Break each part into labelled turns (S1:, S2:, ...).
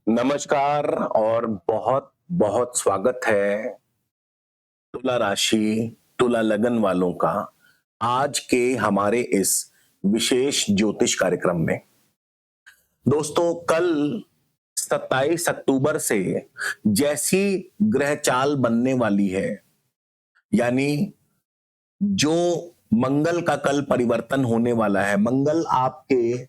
S1: नमस्कार और बहुत बहुत स्वागत है तुला राशि, तुला लगन वालों का आज के हमारे इस विशेष ज्योतिष कार्यक्रम में। दोस्तों, कल 27 अक्टूबर से जैसी ग्रह चाल बनने वाली है, यानी जो मंगल का कल परिवर्तन होने वाला है, मंगल आपके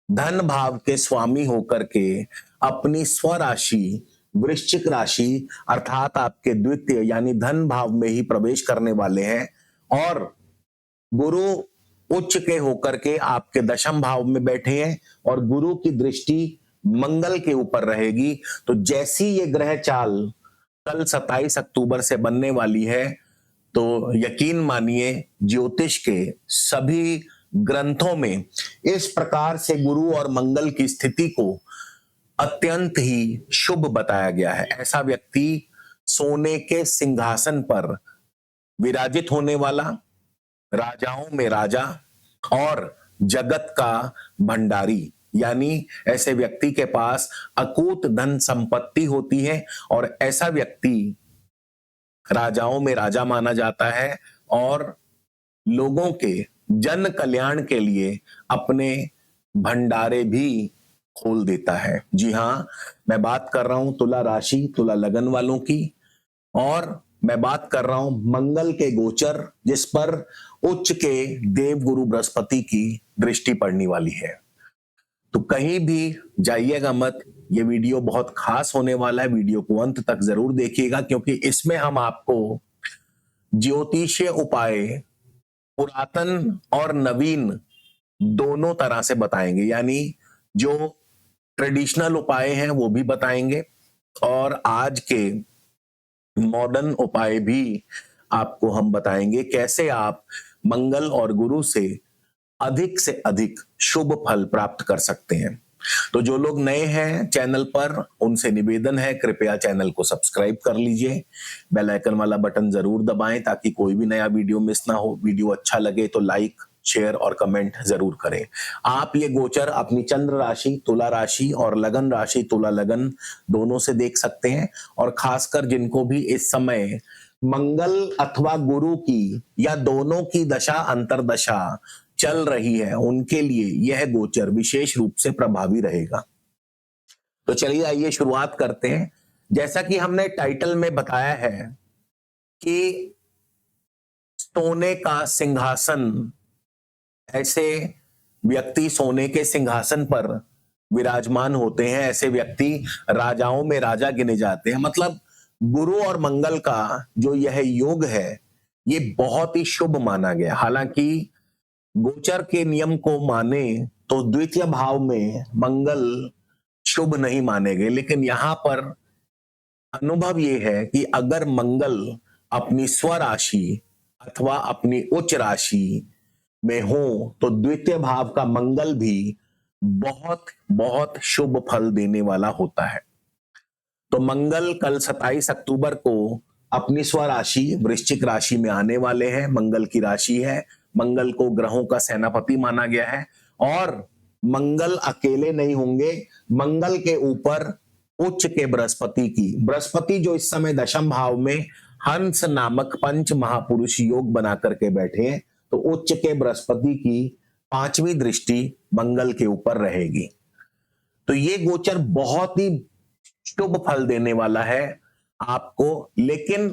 S1: धन भाव के स्वामी होकर के अपनी स्वराशि वृश्चिक राशि अर्थात आपके द्वितीय यानी धन भाव में ही प्रवेश करने वाले हैं और गुरु उच्च के होकर के आपके दशम भाव में बैठे हैं और गुरु की दृष्टि मंगल के ऊपर रहेगी। तो जैसी ये ग्रह चाल कल 27 अक्टूबर से बनने वाली है, तो यकीन मानिए ज्योतिष के सभी ग्रंथों में इस प्रकार से गुरु और मंगल की स्थिति को अत्यंत ही शुभ बताया गया है। ऐसा व्यक्ति सोने के सिंहासन पर विराजित होने वाला, राजाओं में राजा और जगत का भंडारी, यानी ऐसे व्यक्ति के पास अकूत धन संपत्ति होती है और ऐसा व्यक्ति राजाओं में राजा माना जाता है और लोगों के जन कल्याण के लिए अपने भंडारे भी खोल देता है। जी हां, मैं बात कर रहा हूं तुला राशि तुला लगन वालों की और मैं बात कर रहा हूं मंगल के गोचर जिस पर उच्च के देव गुरु बृहस्पति की दृष्टि पड़ने वाली है। तो कहीं भी जाइएगा मत, ये वीडियो बहुत खास होने वाला है। वीडियो को अंत तक जरूर देखिएगा क्योंकि इसमें हम आपको ज्योतिषीय उपाय पुरातन और नवीन दोनों तरह से बताएंगे, यानी जो ट्रेडिशनल उपाय हैं वो भी बताएंगे और आज के मॉडर्न उपाय भी आपको हम बताएंगे, कैसे आप मंगल और गुरु से अधिक शुभ फल प्राप्त कर सकते हैं। तो जो लोग नए हैं चैनल पर, उनसे निवेदन है कृपया चैनल को सब्सक्राइब कर लीजिए, बेल आइकन वाला बटन जरूर दबाएं ताकि कोई भी नया वीडियो मिस ना हो। वीडियो अच्छा लगे तो लाइक शेयर और कमेंट जरूर करें। आप ये गोचर अपनी चंद्र राशि तुला राशि और लगन राशि तुला लगन दोनों से देख सकते हैं और खासकर जिनको भी इस समय मंगल अथवा गुरु की या दोनों की दशा अंतरदशा चल रही है, उनके लिए यह गोचर विशेष रूप से प्रभावी रहेगा। तो चलिए आइए शुरुआत करते हैं। जैसा कि हमने टाइटल में बताया है कि सोने का सिंहासन, ऐसे व्यक्ति सोने के सिंहासन पर विराजमान होते हैं, ऐसे व्यक्ति राजाओं में राजा गिने जाते हैं। मतलब गुरु और मंगल का जो यह योग है ये बहुत ही शुभ माना गया। हालांकि गोचर के नियम को माने तो द्वितीय भाव में मंगल शुभ नहीं माने गए, लेकिन यहां पर अनुभव यह है कि अगर मंगल अपनी स्वराशि अथवा अपनी उच्च राशि में हो तो द्वितीय भाव का मंगल भी बहुत बहुत शुभ फल देने वाला होता है। तो मंगल कल 27 अक्टूबर को अपनी स्वराशि वृश्चिक राशि में आने वाले हैं। मंगल की राशि है, मंगल को ग्रहों का सेनापति माना गया है और मंगल अकेले नहीं होंगे, मंगल के ऊपर उच्च के बृहस्पति जो इस समय दशम भाव में हंस नामक पंच महापुरुष योग बना करके बैठे हैं, तो उच्च के बृहस्पति की पांचवी दृष्टि मंगल के ऊपर रहेगी। तो ये गोचर बहुत ही शुभ फल देने वाला है आपको, लेकिन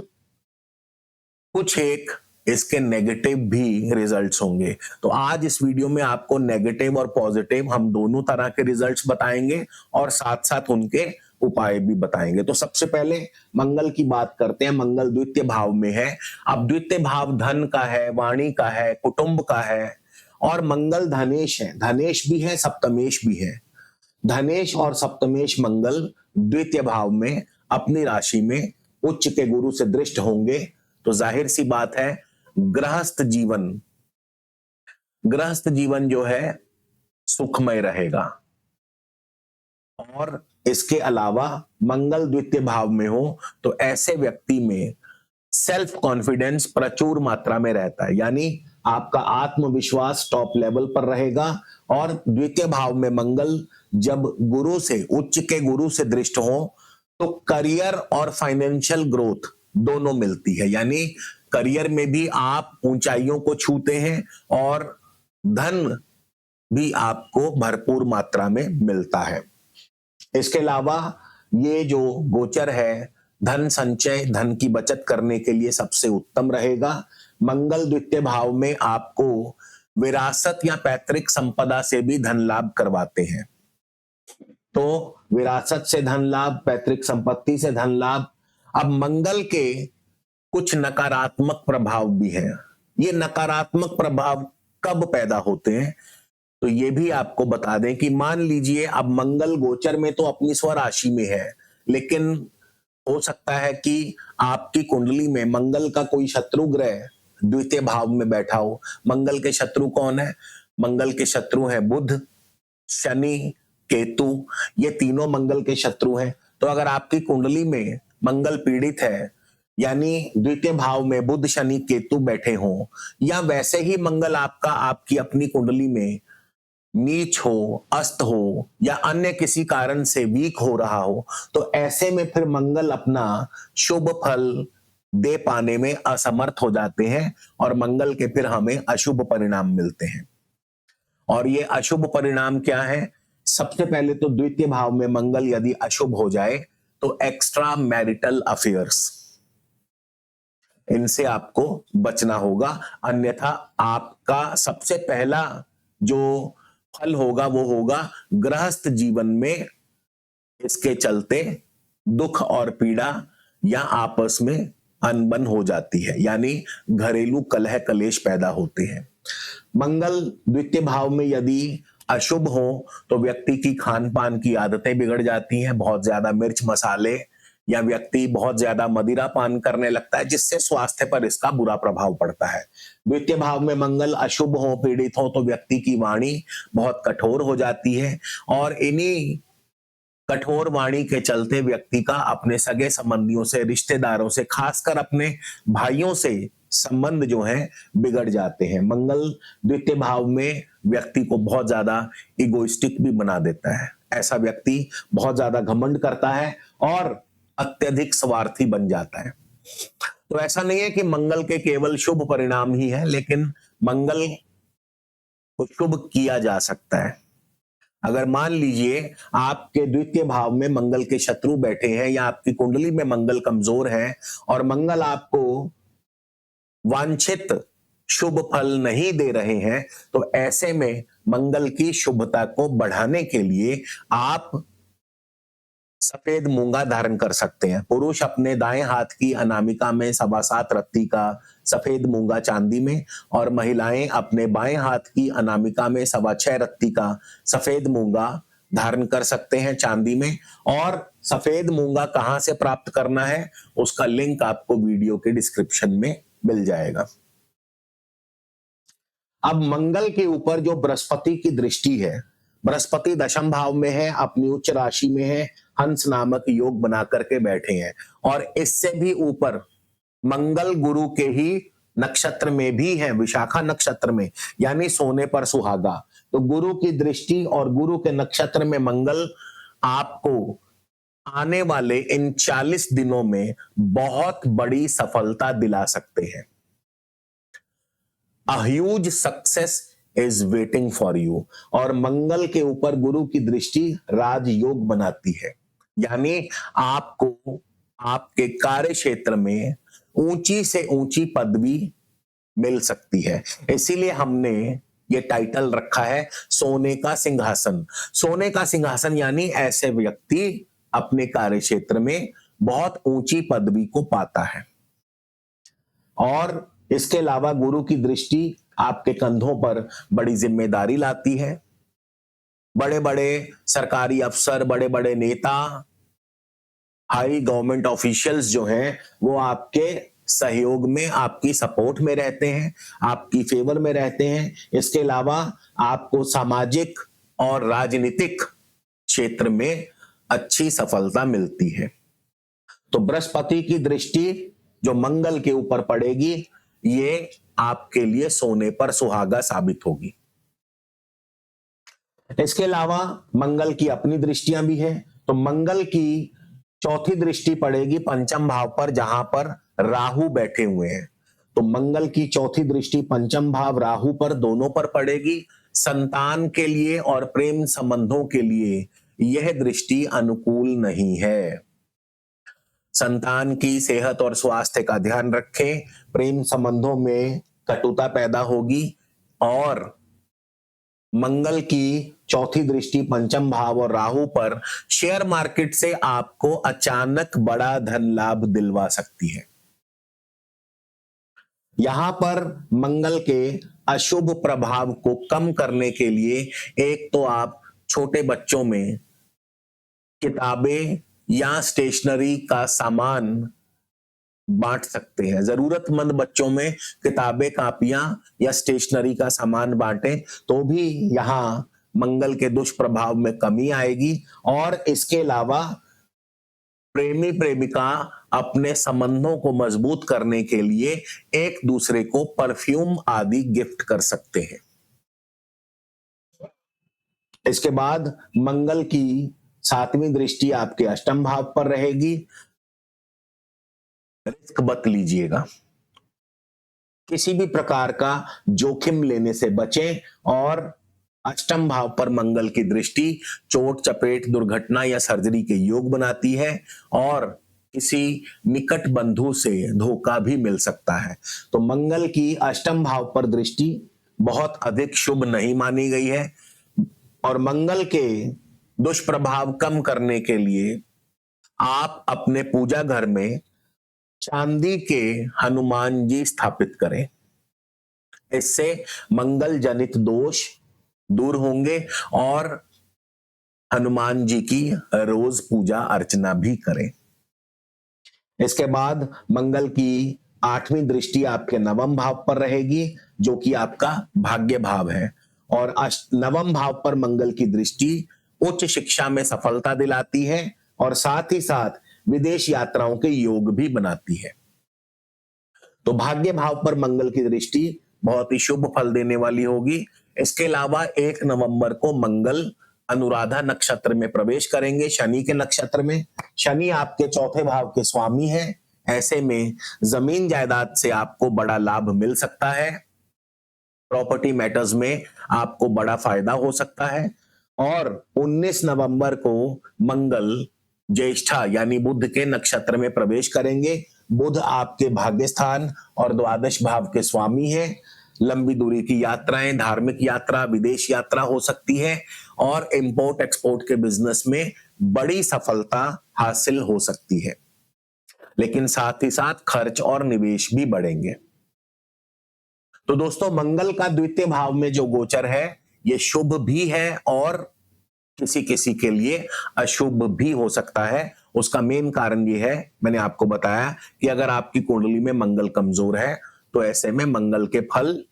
S1: कुछ एक इसके नेगेटिव भी रिजल्ट्स होंगे। तो आज इस वीडियो में आपको नेगेटिव और पॉजिटिव हम दोनों तरह के रिजल्ट्स बताएंगे और साथ साथ उनके उपाय भी बताएंगे। तो सबसे पहले मंगल की बात करते हैं। मंगल द्वितीय भाव में है। अब द्वितीय भाव धन का है, वाणी का है, कुटुंब का है और मंगल धनेश है, धनेश भी है सप्तमेश भी है। धनेश और सप्तमेश मंगल द्वितीय भाव में अपनी राशि में उच्च के गुरु से दृष्ट होंगे, तो जाहिर सी बात है गृहस्थ जीवन जो है सुखमय रहेगा। और इसके अलावा मंगल द्वितीय भाव में हो तो ऐसे व्यक्ति में सेल्फ कॉन्फिडेंस प्रचुर मात्रा में रहता है, यानी आपका आत्मविश्वास टॉप लेवल पर रहेगा। और द्वितीय भाव में मंगल जब गुरु से, उच्च के गुरु से दृष्ट हो तो करियर और फाइनेंशियल ग्रोथ दोनों मिलती है, यानी करियर में भी आप ऊंचाइयों को छूते हैं और धन भी आपको भरपूर मात्रा में मिलता है। इसके अलावा ये जो गोचर है धन संचय, धन की बचत करने के लिए सबसे उत्तम रहेगा। मंगल द्वितीय भाव में आपको विरासत या पैतृक संपदा से भी धन लाभ करवाते हैं। तो विरासत से धन लाभ, पैतृक संपत्ति से धन लाभ। अब मंगल के कुछ नकारात्मक प्रभाव भी हैं। ये नकारात्मक प्रभाव कब पैदा होते हैं तो ये भी आपको बता दें कि मान लीजिए अब मंगल गोचर में तो अपनी स्वराशि में है, लेकिन हो सकता है कि आपकी कुंडली में मंगल का कोई शत्रु ग्रह द्वितीय भाव में बैठा हो। मंगल के शत्रु कौन है? मंगल के शत्रु हैं बुध, शनि, केतु, ये तीनों मंगल के शत्रु हैं। तो अगर आपकी कुंडली में मंगल पीड़ित है, यानी द्वितीय भाव में बुध, शनि, केतु बैठे हों, या वैसे ही मंगल आपका आपकी अपनी कुंडली में नीच हो, अस्त हो, या अन्य किसी कारण से वीक हो रहा हो, तो ऐसे में फिर मंगल अपना शुभ फल दे पाने में असमर्थ हो जाते हैं और मंगल के फिर हमें अशुभ परिणाम मिलते हैं। और ये अशुभ परिणाम क्या है? सबसे पहले तो द्वितीय भाव में मंगल यदि अशुभ हो जाए तो एक्स्ट्रा मैरिटल अफेयर्स, इनसे आपको बचना होगा। अन्यथा आपका सबसे पहला जो फल होगा वो होगा गृहस्थ जीवन में इसके चलते दुख और पीड़ा या आपस में अनबन हो जाती है, यानी घरेलू कलह कलेश पैदा होते हैं। मंगल द्वितीय भाव में यदि अशुभ हो तो व्यक्ति की खान पान की आदतें बिगड़ जाती हैं, बहुत ज्यादा मिर्च मसाले, या व्यक्ति बहुत ज्यादा मदिरा पान करने लगता है, जिससे स्वास्थ्य पर इसका बुरा प्रभाव पड़ता है। द्वितीय भाव में मंगल अशुभ हो, पीड़ित हो, तो व्यक्ति की वाणी बहुत कठोर हो जाती है और इन्हीं कठोर वाणी के चलते व्यक्ति का अपने सगे संबंधियों से, रिश्तेदारों से, खासकर अपने भाइयों से संबंध जो है बिगड़ जाते हैं। मंगल द्वितीय भाव में व्यक्ति को बहुत ज्यादा इगोइस्टिक भी बना देता है। ऐसा व्यक्ति बहुत ज्यादा घमंड करता है और अत्यधिक स्वार्थी बन जाता है। तो ऐसा नहीं है कि मंगल के केवल शुभ परिणाम ही है, लेकिन मंगल को शुभ किया जा सकता है। अगर मान लीजिए आपके द्वितीय भाव में मंगल के शत्रु बैठे हैं या आपकी कुंडली में मंगल कमजोर है और मंगल आपको वांछित शुभ फल नहीं दे रहे हैं, तो ऐसे में मंगल की शुभता को बढ़ाने के लिए आप सफेद मूंगा धारण कर सकते हैं। पुरुष अपने दाएं हाथ की अनामिका में 7.25 रत्ती का सफेद मूंगा चांदी में, और महिलाएं अपने बाएं हाथ की अनामिका में 6.25 रत्ती का सफेद मूंगा धारण कर सकते हैं चांदी में। और सफेद मूंगा कहां से प्राप्त करना है उसका लिंक आपको वीडियो के डिस्क्रिप्शन में मिल जाएगा। अब मंगल के ऊपर जो बृहस्पति की दृष्टि है, बृहस्पति दशम भाव में है, अपनी उच्च राशि में है, हंस नामक योग बना करके बैठे हैं, और इससे भी ऊपर मंगल गुरु के ही नक्षत्र में भी है, विशाखा नक्षत्र में, यानी सोने पर सुहागा। तो गुरु की दृष्टि और गुरु के नक्षत्र में मंगल आपको आने वाले इन 40 दिनों में बहुत बड़ी सफलता दिला सकते हैं। A huge success is waiting for you। और मंगल के ऊपर गुरु की दृष्टि राजयोग बनाती है, यानी आपको आपके कार्य क्षेत्र में ऊंची से ऊंची पदवी मिल सकती है। इसीलिए हमने ये टाइटल रखा है सोने का सिंहासन। सोने का सिंहासन यानी ऐसे व्यक्ति अपने कार्य क्षेत्र में बहुत ऊंची पदवी को पाता है। और इसके अलावा गुरु की दृष्टि आपके कंधों पर बड़ी जिम्मेदारी लाती है। बड़े बड़े सरकारी अफसर, बड़े बड़े नेता, हाई गवर्नमेंट ऑफिशियल्स जो हैं वो आपके सहयोग में, आपकी सपोर्ट में रहते हैं, आपकी फेवर में रहते हैं। इसके अलावा आपको सामाजिक और राजनीतिक क्षेत्र में अच्छी सफलता मिलती है। तो बृहस्पति की दृष्टि जो मंगल के ऊपर पड़ेगी, ये आपके लिए सोने पर सुहागा साबित होगी। इसके अलावा मंगल की अपनी दृष्टियां भी है, तो मंगल की चौथी दृष्टि पड़ेगी पंचम भाव पर, जहां पर राहु बैठे हुए हैं। तो मंगल की चौथी दृष्टि पंचम भाव राहु पर, दोनों पर पड़ेगी। संतान के लिए और प्रेम संबंधों के लिए यह दृष्टि अनुकूल नहीं है। संतान की सेहत और स्वास्थ्य का ध्यान रखें। प्रेम संबंधों में कटुता पैदा होगी। और मंगल की चौथी दृष्टि पंचम भाव और राहु पर शेयर मार्केट से आपको अचानक बड़ा धन लाभ दिलवा सकती है। यहां पर मंगल के अशुभ प्रभाव को कम करने के लिए एक तो आप छोटे बच्चों में किताबें या स्टेशनरी का सामान बांट सकते हैं। जरूरतमंद बच्चों में किताबें, कापियां या स्टेशनरी का सामान बांटें तो भी यहां मंगल के दुष्प्रभाव में कमी आएगी। और इसके अलावा प्रेमी प्रेमिका अपने संबंधों को मजबूत करने के लिए एक दूसरे को परफ्यूम आदि गिफ्ट कर सकते हैं। इसके बाद मंगल की सातवीं दृष्टि आपके अष्टम भाव पर रहेगी। रिस्क मत लीजिएगा, किसी भी प्रकार का जोखिम लेने से बचें। और अष्टम भाव पर मंगल की दृष्टि चोट चपेट, दुर्घटना या सर्जरी के योग बनाती है। और किसी निकट बंधु से धोखा भी मिल सकता है। तो मंगल की अष्टम भाव पर दृष्टि बहुत अधिक शुभ नहीं मानी गई है। और मंगल के दुष्प्रभाव कम करने के लिए आप अपने पूजा घर में चांदी के हनुमान जी स्थापित करें। इससे मंगल जनित दोष दूर होंगे। और हनुमान जी की रोज पूजा अर्चना भी करें। इसके बाद मंगल की आठवीं दृष्टि आपके नवम भाव पर रहेगी, जो कि आपका भाग्य भाव है। और नवम भाव पर मंगल की दृष्टि उच्च शिक्षा में सफलता दिलाती है और साथ ही साथ विदेश यात्राओं के योग भी बनाती है। तो भाग्य भाव पर मंगल की दृष्टि बहुत ही शुभ फल देने वाली होगी। इसके अलावा 1 नवंबर को मंगल अनुराधा नक्षत्र में प्रवेश करेंगे, शनि के नक्षत्र में। शनि आपके चौथे भाव के स्वामी हैं। ऐसे में जमीन जायदाद से आपको बड़ा लाभ मिल सकता है। प्रॉपर्टी मैटर्स में आपको बड़ा फायदा हो सकता है। और 19 नवंबर को मंगल ज्येष्ठा यानी बुध के नक्षत्र में प्रवेश करेंगे। बुध आपके भाग्य स्थान और द्वादश भाव के स्वामी हैं। लंबी दूरी की यात्राएं, धार्मिक यात्रा, विदेश यात्रा हो सकती है। और इंपोर्ट एक्सपोर्ट के बिजनेस में बड़ी सफलता हासिल हो सकती है। लेकिन साथ ही साथ खर्च और निवेश भी बढ़ेंगे। तो दोस्तों, मंगल का द्वितीय भाव में जो गोचर है ये शुभ भी है और किसी किसी के लिए अशुभ भी हो सकता है। उसका मेन कारण ये है, मैंने आपको बताया कि अगर आपकी कुंडली में मंगल कमजोर है तो ऐसे में मंगल के फल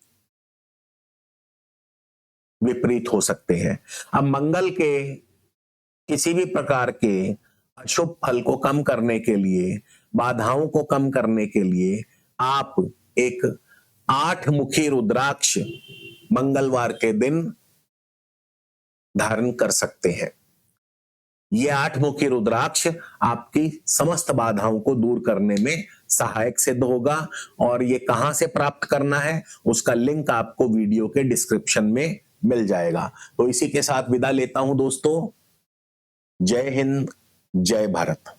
S1: विपरीत हो सकते हैं। अब मंगल के किसी भी प्रकार के अशुभ फल को कम करने के लिए, बाधाओं को कम करने के लिए आप एक 8 मुखी रुद्राक्ष मंगलवार के दिन धारण कर सकते हैं। ये 8 मुखी रुद्राक्ष आपकी समस्त बाधाओं को दूर करने में सहायक सिद्ध होगा। और ये कहां से प्राप्त करना है उसका लिंक आपको वीडियो के डिस्क्रिप्शन में मिल जाएगा। तो इसी के साथ विदा लेता हूं दोस्तों। जय हिंद, जय भारत।